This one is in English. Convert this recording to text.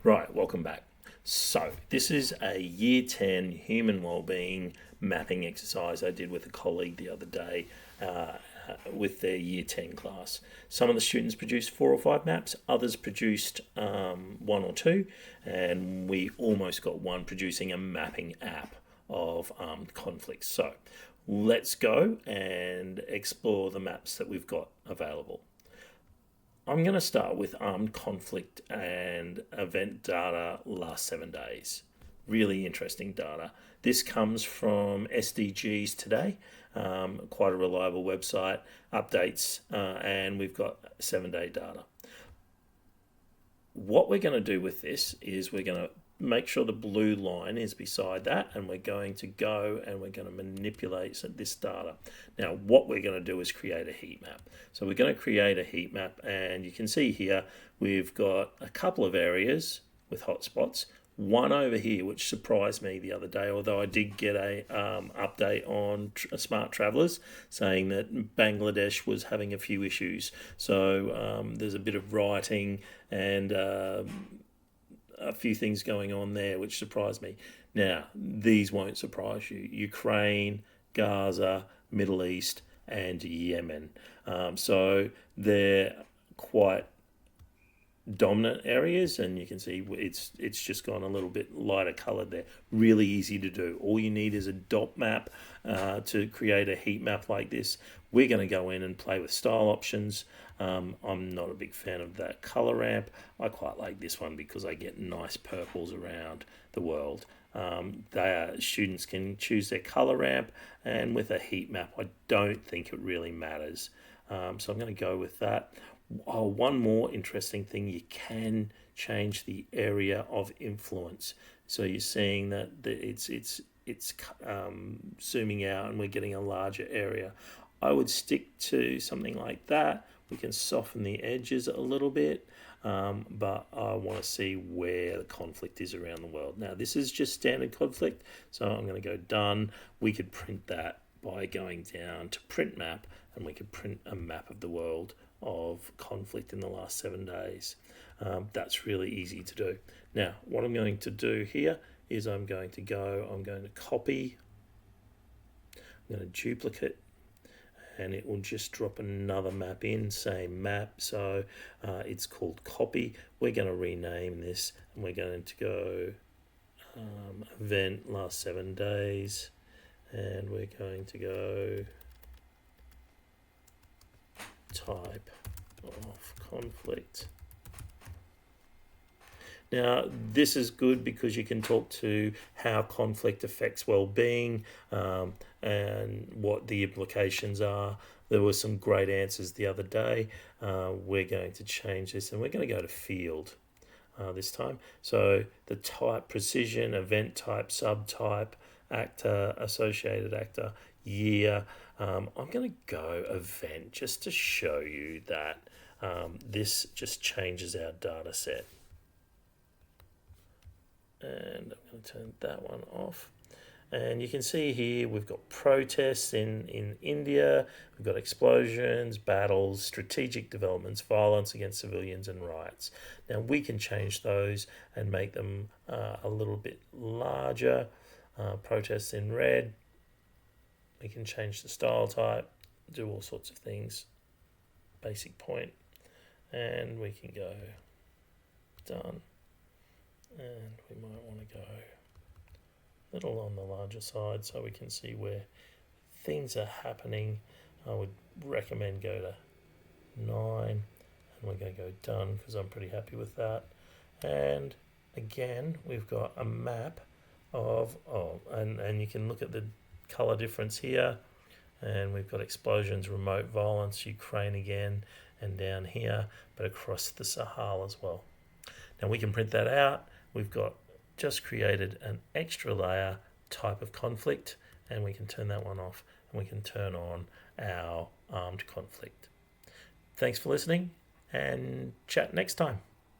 Right, welcome back. So, this is a Year 10 human wellbeing mapping exercise I did with a colleague the other day with their Year 10 class. Some of the students produced 4 or 5 maps, others produced 1 or 2, and we almost got one producing a mapping app of armed conflicts. So, let's go and explore the maps that we've got available. I'm going to start with armed conflict and event data last 7 days. Really interesting data. This comes from SDGs Today, quite a reliable website, updates, and we've got 7-day data. What we're going to do with this is we're going to make sure the blue line is beside that, and we're going to go and we're going to manipulate this data. Now what we're going to do is create a heat map. So we're going to create a heat map, and you can see here we've got a couple of areas with hotspots. One over here which surprised me the other day, although I did get a update on Smart Travellers saying that Bangladesh was having a few issues. So there's a bit of rioting and a few things going on there which surprised me. Now, these won't surprise you. Ukraine, Gaza, Middle East, and Yemen. So they're quite dominant areas, and you can see it's just gone a little bit lighter coloured there. Really easy to do. All you need is a dot map to create a heat map like this. We're going to go in and play with style options. I'm not a big fan of that colour ramp. I quite like this one because I get nice purples around the world. Students can choose their colour ramp, and with a heat map I don't think it really matters. So I'm going to go with that. One more interesting thing, you can change the area of influence. So you're seeing that it's zooming out and we're getting a larger area. I would stick to something like that. We can soften the edges a little bit, but I want to see where the conflict is around the world. Now this is just standard conflict, so I'm going to go done. We could print that by going down to print map, and we could print a map of the world of conflict in the last 7 days. That's really easy to do. Now what I'm going to do here is I'm going to copy, I'm going to duplicate, and it will just drop another map in, same map. So it's called copy. We're going to rename this, and we're going to go event last 7 days, and we're going to go type of conflict. Now this is good because you can talk to how conflict affects well-being and what the implications are. There were some great answers the other day. We're going to change this, and we're going to go to field this time. So the type, precision, event type, subtype, actor, associated actor, year. I'm going to go event just to show you that this just changes our data set. And I'm going to turn that one off. And you can see here we've got protests in India, we've got explosions, battles, strategic developments, violence against civilians, and riots. Now we can change those and make them a little bit larger. Protests in red. We can change the style type, do all sorts of things. Basic point, and we can go done. And we might want to go a little on the larger side so we can see where things are happening. I would recommend go to 9, and we're going to go done because I'm pretty happy with that. And again, we've got a map of, and you can look at the colour difference here, and we've got explosions, remote violence, Ukraine again, and down here, but across the Sahel as well. Now we can print that out. We've got just created an extra layer type of conflict, and we can turn that one off, and we can turn on our armed conflict. Thanks for listening, and chat next time.